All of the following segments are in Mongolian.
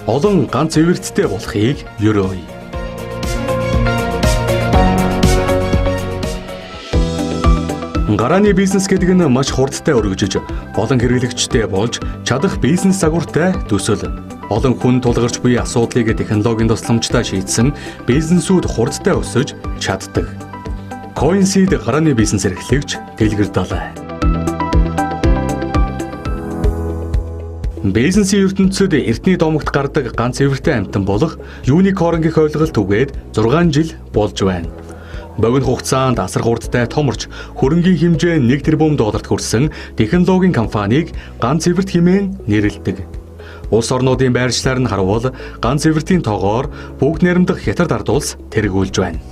олон ганц эвэрттэй болохыг ерөөе. Гарааны бизнес гэдэг нь маш хурдтай өргөжөж, олон хэрэглэгчтэй болж чадах бизнес загвартай төсөл. Олон хүн тулгарч буй асуудлыг технологийн тусламжтай шийдсэн бизнесүүд хурдтай өсөж чаддаг. CoinSeed гарааны бизнес эрхлэгч дэлгэрдэлээ. Бизнесийн ертөнцид эртний домогт гардаг ганц эвэртэй амьтан болох юникорн гэх ойлголт түгээд 6 жил болж байна. Богино хугацаанд асар хурдтай томорч хөрөнгийн хэмжээ 1 тэрбум долларт хүрсэн технологийн компанийг ганц эвэрт хэмээн нэрлэдэг. Улс орнуудын байршлаар нь харвал ганц эвэртийн тоогоор бүгд найрамдах Хятад ард улс тэргүүлж байна.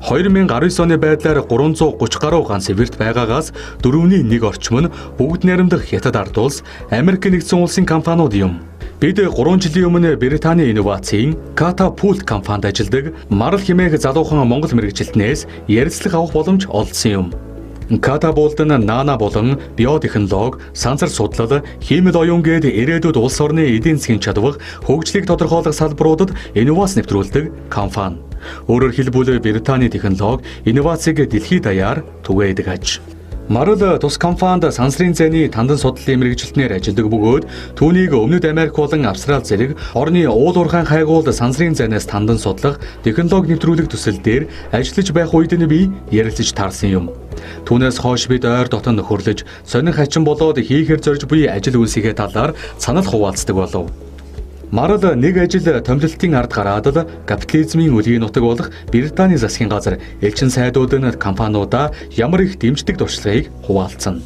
2019 оны байдлаар 330 гаруй ганц эвэрт байгаагаас 4-1 орчим нь бүгд найрамдах Хятад ард улс Америк нэгдсэн улсын компаниуд юм. Бид 3 жилийн өмнө Британий инновацийн Catapult компанид ажилладаг Марл хэмээх залуухан монгол мэргэжилтнээс ярилцлага авах боломж олдсон юм. Catapult нь нано болон биотехнологи, сансар судлал, химийн оюун гээд ирээдүйд улс орны эдийн засгийн чадвар, хөгжлийг тодорхойлох салбаруудад инновац нэвтрүүлдэг компани. Өөрөөр хэлбэл Британий технологи инновацийг дэлхийд даяар түгээдэг аж. Марл тус компанид сансрын зайны тандан судлалын мэргэжилтнээр ажилладаг бөгөөд түүнийг Өмнөд Америк болон Австрали зэрэг орны уул уурхайн хайгуулд сансрын зайнаас тандан судлах технологи нэвтрүүлэх төсөл дээр ажиллаж байх үед нь би ярилцаж таарсан юм. Түүнээс хойш бид ойр дотн нөхөрлөж, сонин хачин болоод хийхээр зорж буй ажил үйлсийнхээ талаар санал хуваалцдаг болов. Марл нэг ажил томилолтын ард гараад л капитализмын үлийн нутаг болох Британий засгийн газар элчин сайдууд нь компаниудаа ямар их дэмждэг туршлагыг хуваалцсан.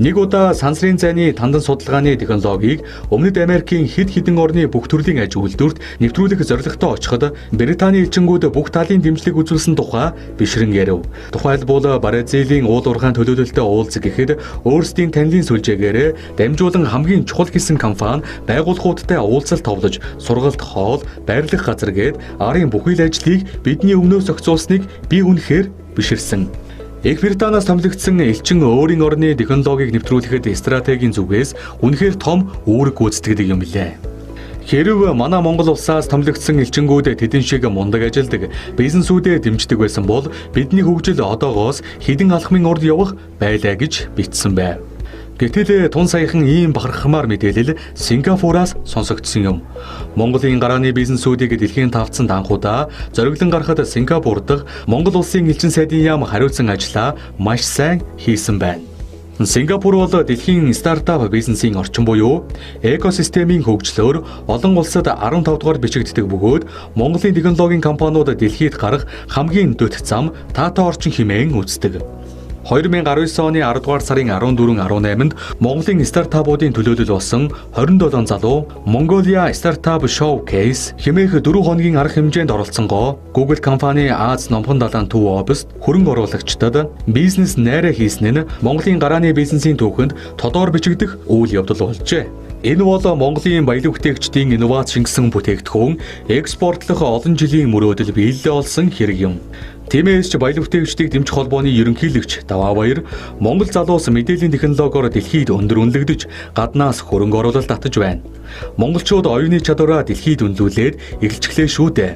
Нэг удаа сансрын зайны тандан судалгааны технологиг Өмнөд Америкийн хэд хэдэн орны бүх төрлийн аж үйлдвэрт нэвтрүүлэх зорилготой очиход Британий элчингүүд бүх талын дэмжлэг үзүүлсэн тухай бишрэн ярив. Тухайлбал Бразилийн уул уурхайн төлөөлөлтөд уулзах гэхэд өөрсдийн танилын сүлжээгээр дамжуулан хамгийн чухал гэсэн компани байгууллагуудтай уулзалт товлож сургалт хоол, байрлах газар гээд арын бүхий л ажлыг бидний өмнөөс зохицуулсныг би үнэхээр биширсэн. Их Британаас томилогдсон элчин өөрийн орны технологиг нэвтрүүлэхэд стратегийн зүгээс үнэхээр том үүрэг гүйцэтгэдэг юм билээ. Хэрв манай Монгол улсаас томилогдсон элчингүүд тэдэн шиг мундаг ажилдаг бизнесүүдэд дэмждэг байсан бол бидний хөгжил одоогоос хэдэн алхмын урд явах байлаа гэж бичсэн байв. Гэтэл тун саяхан ийм бахархмаар мэдээлэл Сингапураас сонсогдсон юм. Монголын гарааны бизнесүүдийг дэлхийн тавцанд анхудаа зориглон гарахад Сингапур дахь Монгол улсын элчин сайдын яам хариуцсан ажлаа маш сайн хийсэн байна. Сингапур бол дэлхийн стартап бизнесийн орчин буюу экосистемийн хөгжлөөр олон улсад 15 дугаар бичигддэг бөгөөд Монголын технологийн компаниуд дэлхийд гарах хамгийн дөт зам Тата орчин хэмээн үздэг. 2019 оны 10 дугаар сарын 14-18-нд Монголын стартапуудын төлөөлөл болсон 27 залуу Mongolia Startup Showcase хэмээх 4 хоногийн арга хэмжээнд оролцсонгоо Google компани Аз номхон далайн төв оффист хөрөнгө оруулагчдад бизнес найраа хийсэн нь Монголын гарааны бизнесийн түүхэнд тодор бичигдэх үйл явдал болжээ. Энэ бол Монголын баялаг бүтээгчдийн инновац шингэсэн бүтээгдэхүүн экспортлох олон жилийн мөрөөдөл биелэлээ олсон хэрэг юм. Тиймээс ч баялаг бүтээгчдийг дэмжих холбооны ерөнхийлөгч Даваабаяр Монгол залуус мэдээллийн технологиор дэлхийд өндөр үнэлэгдэж гаднаас хөрөнгө оруулалт татаж байна. Монголчууд оюуны чадвараа дэлхийд үнэлүүлээд эхэлчихлээ шүү дээ.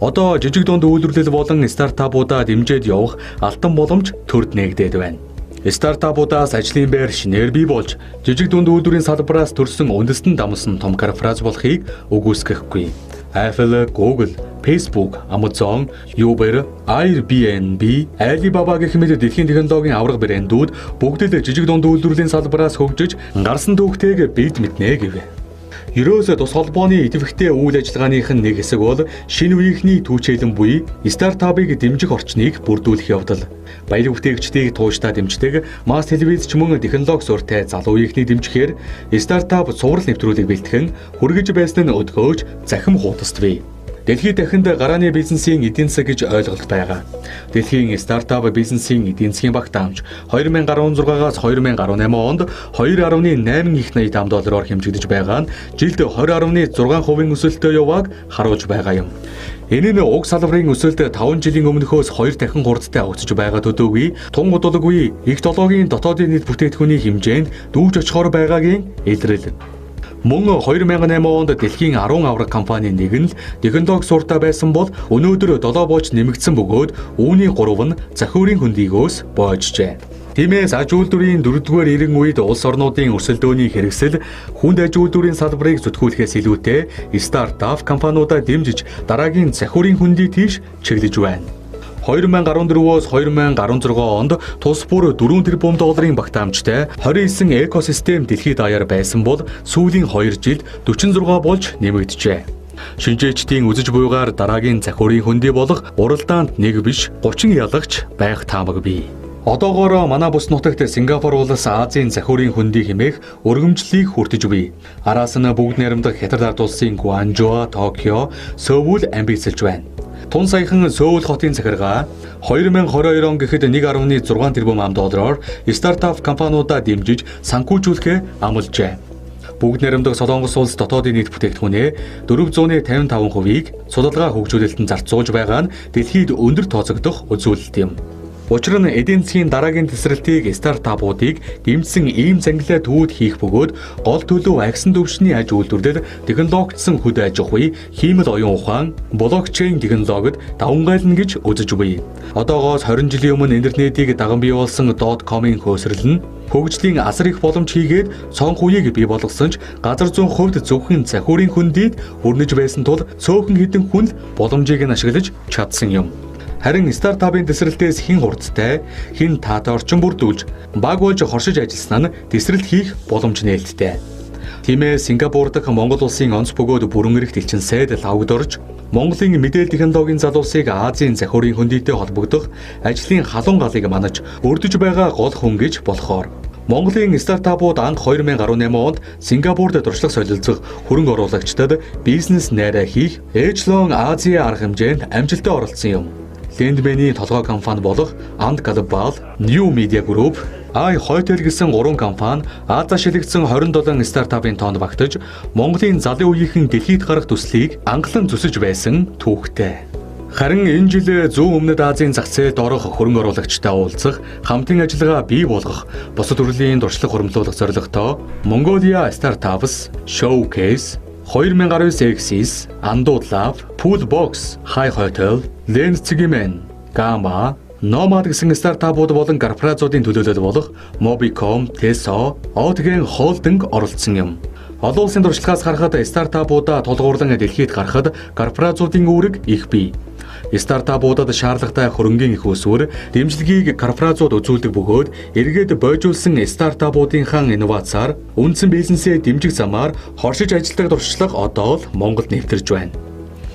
Одоо жижиг дунд үйлдвэрлэл болон стартапуудаа дэмжиж явах алтан боломж төрд нээгдээд байна. Стартапуудаас ажлын байр шинээр бий болж жижиг дунд үйлдвэрийн салбараас төрсэн үндэстэн дамсан том корпорац болохыг үгүйсгэхгүй. Apple, Google, Facebook, Amazon, Uber, Airbnb, Alibaba гэх мэт дэлхийн технологийн авраг брэндүүд бүгд л жижиг дунд үйлдвэрлэлийн салбараас хөгжиж гарсан түүхтэйг бид мэднэ гэв. Ерөөсөө тус холбооны идэвхтэй үйл ажиллагааных нь нэг хэсэг бол шинэ үеийнхний түүчээлэн буй стартапыг дэмжих орчныг бүрдүүлэх явдал. Баялаг бүтээгчдийг тууштай дэмждэг масс телевиз ч мөн технологи суртай залуу үеийнхний дэмжихээр стартап цуврал нэвтрүүлэг бэлтгэн хүргэж байсан нь өдгөөж захим хутаст бий. Дэлхийд дахинд гарааны бизнесийн эдийн засаг гэж ойлголт байгаа. Дэлхийн стартап бизнесийн эдийн засгийн багтаамж 2016-аас 2018 онд 2.8 их $80 хэмжигдэж байгаа нь жилд 20.6% өсөлтөй явааг харуулж байгаа юм. Энэ нь уг салбарын өсөлт 5 жилийн өмнөхөөс 2 дахин хурдтай өсөж байгаа төдийгүй тун удалгүй их долоогийн дотоодын нийт бүтээгдэхүүний хэмжээнд дүүж очихоор байгаагийн илрэл. Мөн 2008 онд дэлхийн 10 авраг компанийн нэг нь л технологи суртаа байсан бол өнөөдөр 7 боож нэмэгдсэн бөгөөд үүний 3 нь захиурийн хөндийгөөс боожжээ. Тиймээс аж үйлдвэрийн 4-р эрен үед улс орнуудын өрсөлдөөний хэрэгсэл хүнд аж үйлдвэрийн салбарыг зүтгүүлэхээс илүүтэй стартап компаниудаа дэмжиж дараагийн захиурийн хөндий тийш чиглэж байна. 2014-өөс 2016 онд тус бүр 4 тэрбум долларын багтаамжтай 29 экосистем дэлхийд даяар байсан бол сүүлийн 2 жилд 46 болж нэмэгджээ. Шинжээчдийн үзэж буйгаар дараагийн захиурийн хөндий болох уралдаанд нэг биш 30 ялагч байх таамаг бий. Одоогоор манай бүс нутагт Сингапур улс Азийн захиурийн хөндий хэмээх өргөмжлөлийг хүртэж буй. Араас нь бүгд найрамдах Хятад ард улсын Гуанчжоу, Токио, Сөүл амбицлж байна. Тун саяхан Сөүл хотын захиргаа 2022 он гэхэд 1.6 тэрбум $, стартап компаниудаа дэмжиж санхүүжүүлэхээ амлажээ. Бүгд найрамдах Солонгос улс дотоодын нийт бүтээгдэхүүнээ 455%-ийг судалгаа хөгжүүлэлтөнд зарцуулж байгаа нь дэлхийд өндөр тооцогдох үзүүлэлт юм. Учир нь эдийн засгийн дараагийн тесрэлтийг стартапуудыг дэмжсэн ийм зангилаа төвөд хийх бөгөөд гол төлөв агсан төвшний аж үйлдвэрлэл, технологичсон хөдөө аж ахуй, хиймэл оюун ухаан, блокчейн технологид давангайлна гэж үзэж буй. Одоогоос 20 жилийн өмнө интернетийг даган бий болсон .com-ын хөөсрөл нь хөгжлийн асар их боломж хийгээд цонх үеийг бий болгосон ч газар зүүн хувьд зөвхөн захиурийн хөндийд хүрнэж байсан тул цөөхөн хэдэн хүн боломжийг нь ашиглаж чадсан юм. Харин стартапын тесрэлтээс хэн хурдтай, хэн таатай орчин бүрдүүлж, баг болж хоршиж ажилласнаа нь тесрэлт хийх боломж нээлттэй. Тиймээс Сингапур дахь Монгол улсын онц бөгөөд бүрэн эрхт элчин сайд лавгд орж, Монголын мэдээлэл технологийн залуусыг Азийн захиурийн хөндийтэй холбогдох ажлын халуун галыг манаж өрдөж байгаа гол хүн гэж болохоор Монголын стартапууд анх 2018 онд Сингапурт туршлага солилцох хөрөнгө оруулагчдад бизнес найраа хийх Echelon Азийн арга хэмжээнд амжилттай оролцсон юм. Lendman-ийн толгой компани болох Ant Global, New Media Group, iHotel гэсэн 3 компани Азаа шилэгдсэн 27 стартапын тоонд багтаж, Монголын залын үеийнхэн дэлхийд гарах төслийг анхлан зүсэж байсан түүхтэй. Харин энэ жил зүүн өмнөд Азийн зах зээлд орох хөрөнгө оруулагчтай уулзах, хамтын ажиллагаа бий болгох, бусад төрлийн туршлага хуримтлуулах зорилготой Mongolia Startups Showcase 2019 Axis, Android Lab, Poolbox, iHotel, Lensman, Gamma, Nomad гэсэн стартапууд болон корпорациудын төлөөлөл болох Mobicom, Teso, Outgain Holding оролцсон юм. Олон улсын туршлагаас харахад стартапуудаа тулгуурлан дэлхийд гарахад корпорациудын үүрэг их бий. Стартапуудад шаардлагатай хөрөнгийн их өсвөр, дэмжлэгийг корпорациуд үзүүлдэг бөгөөд эргээд бойжуулсан стартапуудынхаа инновацаар үндсэн бизнесээ дэмжих замаар хоршиж ажилладаг туршлага одоо л Монголд нэвтэрж байна.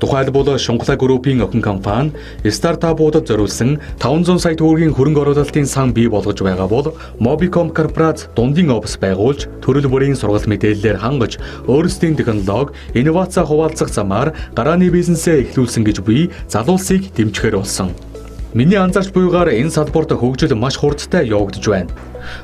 Тухайлбал Шунхлаа группийн охин компани стартапуудад зориулсан 500 сая төгрөгийн хөрөнгө оруулалтын сан бий болгож байгаа бол Mobicom корпорац дундын офис байгуулж төрөл бүрийн сургалт мэдээллээр хангаж өөрсдийн технологи, инновац хуваалцах замаар гарааны бизнесээ эхлүүлсэн гэж буй залуусыг дэмжихээр болсон. Миний анзаарч буйгаар энэ салбарт хөгжил маш хурдтай явагдаж байна.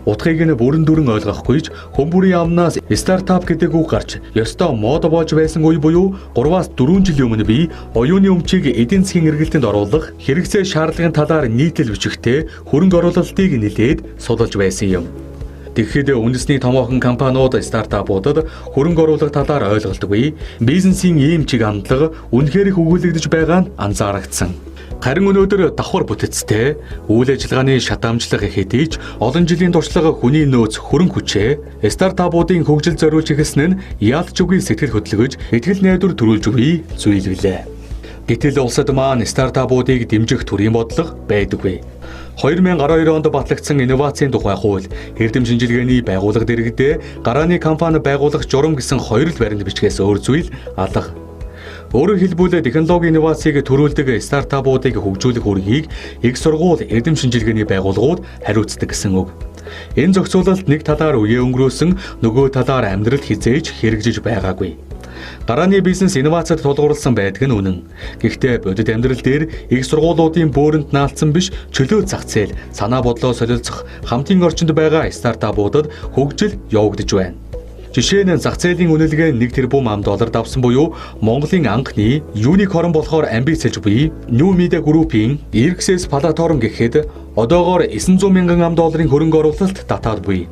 Утгыг нь бүрэн дүрэн ойлгохгүйч хүмүүрийн амнаас стартап гэдэг үг гарч ёстой мод болж байсан үе буюу 3-4 жилийн өмнө би оюуны өмчийг эдийн засгийн эргэлтэнд оруулах хэрэгцээ шаардлагын талаар нийтлэл бичгтээ хөрөнгө оруулалтыг нэлээд судалж байсан юм. Тэгэхэд үндэсний томоохон компаниуд стартапуудад хөрөнгө оруулах талаар ойлголтгүй, бизнесийн ийм чиг хандлага үнэхээр их өгүүлэгдэж байгаа нь анзаарагдсан. Харин өнөөдөр давхар бүтэцтэй үйл ажиллагааны шатаамжлага хэдий ч олон жилийн туршлага хүний нөөц хөрөнгө хүчээ стартапуудын хөгжил зориулж ихсэн нь яалтч үгүй сэтгэл хөдлөж итгэл найдвар төрүүлж буй зүйл билээ. Гэтэл улсад маань стартапуудыг дэмжих төрийн бодлого байдаггүй. 2012 онд батлагдсан инновацийн тухай хууль, эрдэм шинжилгээний байгууллага дэргэдээ гарааны компани байгуулах журам гэсэн хоёр л баримт бичгээс өөр зүйл алга. Өөрөөр хэлбэл технологи инновацийг төрүүлдэг стартапуудыг хөгжүүлэх үүргийг их сургууль, эрдэм шинжилгээний байгууллагууд хариуцдаг гэсэн үг. Энэ зохицуулалт нэг талаар үеэ өнгөрөөсөн, нөгөө талаар амьдрал хизээж хэрэгжиж байгаагүй. Гарааны бизнес инновацид тулгуурласан байдаг нь үнэн. Гэхдээ бодит амьдрал дээр их сургуулиудын бөөрөнд наалтсан биш, чөлөө зах зээл, санаа бодлоо солилцох, хамтын орчинд байгаа стартапуудад хөгжил явагдаж байна. Жишээ нь зах зээлийн үнэлгээ 1 тэрбум $, давсан буюу Монголын анхны юникорн болохоор амбицлж буй New Media Group-ийн Xs платформ гэхэд одоогоор $900,000 хөрөнгө оруулалт татаад буй.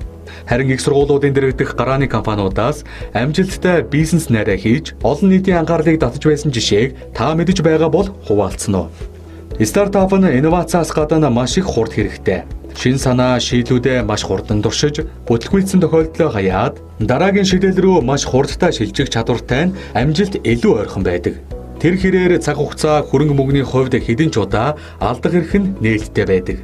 Харин их сургуулиудын дэргэдэх гарааны компаниудаас амжилттай бизнес найраа хийж олон нийтийн анхаарлыг татаж байсан жишээг та мэдэж байгаа бол хуваалцсан уу? Стартап нь инновациас гадна маш их хурд хэрэгтэй. Шин санаа шийдлүүдээ маш хурдан туршиж, бүтлгүүлсэн тохиолдлоо хаяад дараагийн шийдэл рүү маш хурдтай шилжих чадвартай нь амжилт илүү ойрхон байдаг. Тэр хэрээр цаг хугацаа хөрөнгө мөнгөний хувьд хэдэн ч удаа алдах эрх нь нээлттэй байдаг.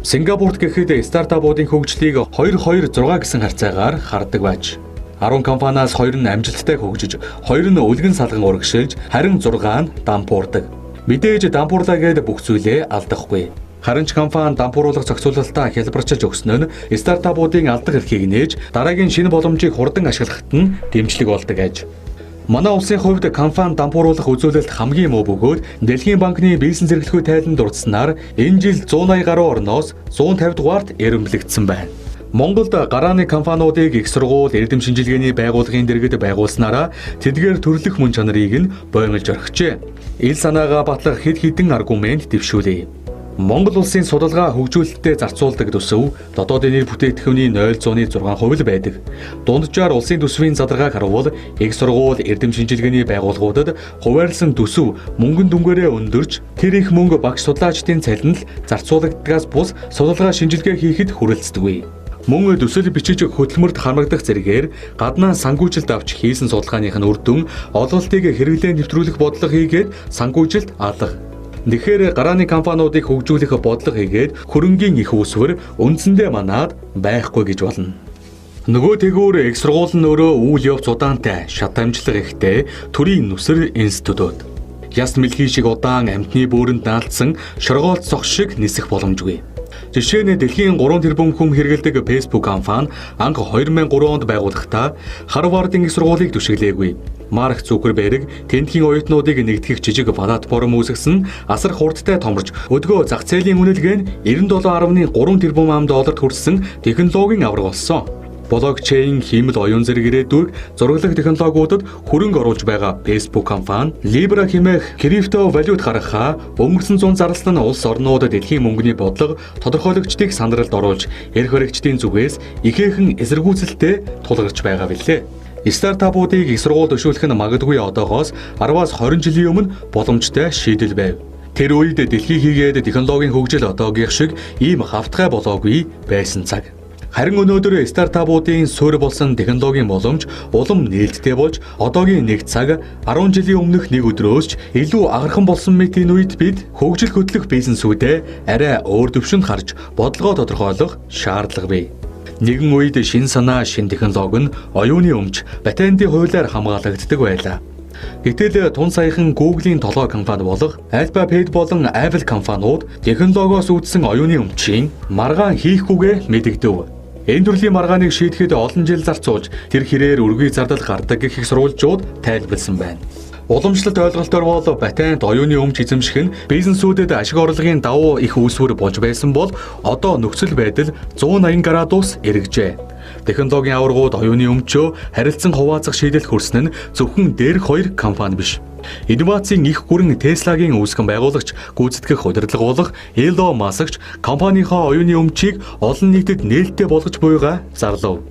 Сингапурт гэхэд стартапуудын хөгжлийг 2-2-6 гэсэн харьцаагаар хардаг байж 10 компаниас 2 нь амжилттай хөгжиж, 2 нь үлгэн салган урагшилж, харин 6 нь дампуурдаг. Мэдээж дампуурлаа гэдэг бүх зүйлээ алдахгүй. Харин ч компани дампууруулах зохицуулалтаа хялбарчилж өгснө нь стартапуудын алдах эрхийг нээж дараагийн шинэ боломжийг хурдан ашиглахад нь дэмжлэг болдог аж. Манай улсын хувьд компани дампууруулах үзүүлэлт хамгийн муу бөгөөд Дэлхийн банкны бизнес эрхлэлгүй тайланд дурдсанаар энэ жил 180 гаруй орноос 150 дугаарт эренблэгдсэн байна. Монголд гарааны компаниудыг их сургууль, эрдэм шинжилгээний байгууллагын дэргэд байгуулснараа тэдгээр төрлөх мөн чанарыг нь боомлж орхижээ. Ил санаагаа батлах хэд хэдэн аргумент дэвшүүлээ. Монгол улсын судалгаа хөгжүүлэлтэд зарцуулдаг төсөв дотоодын нэр бүтээгдэхүүний 0.6% байдаг. Дунджаар улсын төсвийн задаргааг харуул их сургууль, эрдэм шинжилгээний байгууллагуудад хуваарлсан төсөв мөнгөн дүнгээрээ өндөрч тэр их мөнгө багш судлаачдын цалинд зарцуулагддгаас бус судалгаа шинжилгээ хийхэд хүрэлцдэггүй. Мөн төсөл бичиж хөтөлмөрт хамрагдах зэрэгээр гаднаа санхүүжилт авч хийсэн судалгааных нь үр дүн олголтыг хэрэглээ нэвтрүүлэх бодлого хийгээд санхүүжилт алга. Тэгэхээр гарааны компаниудыг хөгжүүлэх бодлого хийгээд хөрөнгийн их үүсвэр үндсэндээ манад байхгүй гэж болно. Нөгөө тэгүүр их сургууль нь өөрөө үйл явц удаантай, шат амжилт ихтэй төрийн нүсэр институтууд. Яс мэлхий шиг удаан амьтны бөөрөнд наалтсан шоргоолт цог шиг нисэх боломжгүй. Жишээ нь дэлхийн 3 тэрбум хүн хэрэглэдэг Facebook компани анх 2003 онд байгуулахдаа Харвардын их сургуулийг түшиглээгүй. Марк Цукерберг тентхийн оюутнуудыг нэгтгэх жижиг платформ үүсгэсэн асар хурдтай томорч өдгөө зах зээлийн үнэлгээ нь 97.3 тэрбум $д хүрсэн технологийн авраг болсон. Блокчейн, хиймэл оюун зэрэг ирээдүйг зураглах технологиудад хөрөнгө оруулж байгаа Facebook компани Libra хэмээх криптовалют гаргахаа өнгөрсөн 100 зарласан улс орнууд дэлхийн мөнгөний бодлого тодорхойлогчдыг сандралд оруулж эрх баригчдын зүгээс ихээхэн эсэргүүцэлтэй тулгарч байгаа билээ. Стартапуудыг их сургууль төшөөлөх нь магадгүй одоогоос 10-аас 20 жилийн өмнө боломжтой шийдэл байв. Тэр үед дэлхий хийгээд технологийн хөгжил одоогийн шиг ийм хавтгай болоогүй байсан цаг. Харин өнөөдөр стартапуудын суурь болсон технологийн боломж улам нээлттэй болж одоогийн нэг цаг 10 жилийн өмнөх нэг өдрөөс ч илүү агархан болсон мэт энэ үед бид хөгжил хөтлөх бизнесүүдэд арай өөр төвшөнд харж бодлогоо тодорхойлох шаардлага бий. Нэгэн үед шин санаа, шин технологи нь оюуны өмч, патентын хуулиар хамгаалагддаг байлаа. Гэтэл тун саяхан Google-ийн толгой компани болох Alphabet болон Apple компаниуд технологиос үүдсэн оюуны өмчийн маргаан хийхгүйгээ мэдэгдэв. Энэ төрлийн маргааныг шийдэхэд олон жил зарцуулж тэр хэрээр үргүй зардал гардаг гэх их сурвалжууд тайлбарлсан байна. Уламжлалт ойлголтоор бол патент, оюуны өмч эзэмших нь бизнесүүдэд ашиг орлогын давуу их үүсвэр болж байсан бол одоо нөхцөл байдал 180 градус эргэжээ. Технологийн аваргууд оюуны өмчөө харилцан хуваалцах шийдэл хүрсэн нь зөвхөн дээрх 2 компани биш. Инновацийн их гүрэн Tesla-гийн үүсгэн байгуулагч, гүйцэтгэх удирдлага болох Elon Musk компанийнхаа оюуны өмчийг олон нийтэд нээлттэй болгож буйгаа зарлав.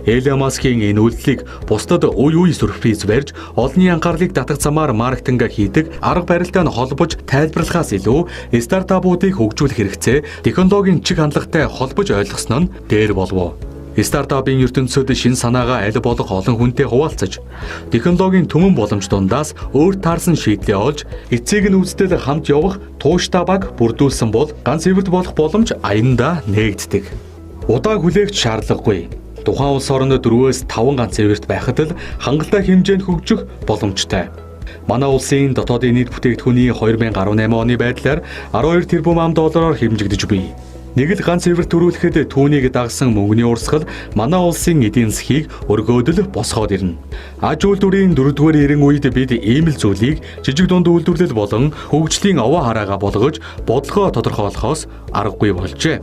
Elon Musk-ийн энэ үйлдэлийг бусдад үе сюрприз барьж олонний анхаарлыг татах замаар маркетинг хийдэг арга барилтаа нь холбож тайлбарлахаас илүү стартапуудыг хөгжүүлэх хэрэгцээ технологийн чиг хандлагатай холбож ойлгосон нь дээр болов. Стартапын ертөнцид шин санаагаа аль болох олон хүнтэй хуваалцаж, технологийн түмэн боломж дундаас өөр таарсан шийдлээ олж, эцэг нь үүсдэл хамт явах тууштай баг бүрдүүлсэн бол ганц эвэрт болох боломж аяндаа нээгддэг. Удааг хүлээгч шаардлагагүй. Тухайн улс оронд 4-5 ганц эвэрт байхад л хангалттай хэмжээнд хөгжих боломжтой. Манай улсын дотоодын нийт бүтээгдэхүүний 2018 оны байдлаар 12 тэрбум $-аар хэмжигдэж буй. Нэг л ганц эвэрт төрүүлэхэд түүнийг дагсан мөнгөний урсгал манай улсын эдийн засгийг өргөөдөл босгоод ирнэ. Аж үйлдвэрийн 4-р эрен үед бид ийм л зүйлийг жижиг дунд үйлдвэрлэл болон хөгжлийн овоо хараагаа болгож бодлогоо тодорхойлохоос аргагүй болжээ.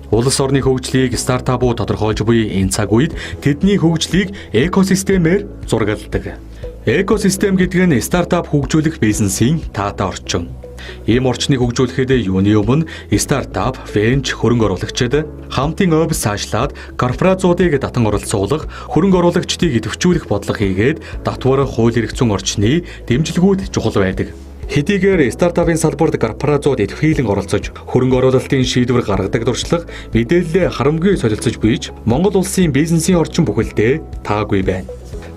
Улс орны хөгжлийг стартапууд тодорхойлж буй энэ цаг үед тэдний хөгжлийг экосистемээр зургалдаг. Экосистем гэдэг нь стартап хөгжүүлэх бизнесийн таатай орчин. Ийм орчныг хөгжүүлэхэд юуны өмнө стартап, венч хөрөнгө оруулагчид хамтын офис цаашлаад корпорациудыг татан оролцуулах, хөрөнгө оруулагчдыг идэвхжүүлэх бодлого хийгээд татвар, хууль эрх зүйн орчны дэмжлэгүүд чухал байдаг. Хэдийгээр стартапын салбарт корпорациуд идэвхжүүлэн оролцож, хөрөнгө оруулалтын шийдвэр гаргадаг туршлага мэдээлэлээ харамгүй солилцож буйж, Монгол улсын бизнесийн орчин бүхэлдээ таагүй байна.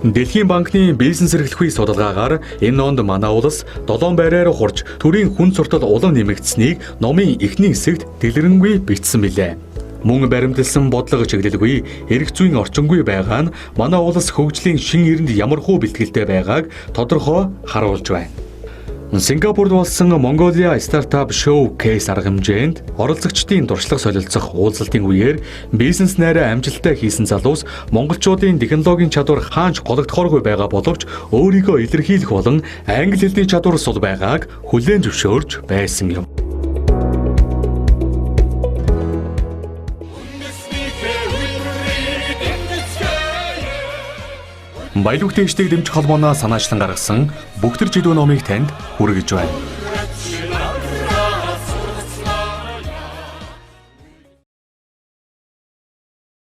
Дэлхийн банкны бизнес эрхлэхүйн судалгаагаар энэ онд манай улс 7 байраар хурж төрийн хүн суртал улам нэмэгдсэнийг номын эхний хэсэгт дэлгэрэнгүй бичсэн билээ. Мөн баримталсан бодлого чиглэлгүй, эрх зүйн орчингүй байгаа нь манай улс хөгжлийн шин эринд ямар хөө бэлтгэлтэй байгааг тодорхой харуулж байна. Сингапурд болсон Mongolia Startup Showcase арга хэмжээнд оролцогчдын туршлага солилцох уулзалтын үеэр бизнес найраа амжилттай хийсэн залуус монголчуудын технологийн чадвар хаанч гологдохооргүй байгаа боловч өөрийгөө илэрхийлэх болон англи хэлний чадвар сул байгааг хүлээн зөвшөөрж байсан юм. Баялаг дэвшдэг дэмжих холбооноос санаачлан гаргасан Бүгдэр жидүү номыг танд хүргэж байна.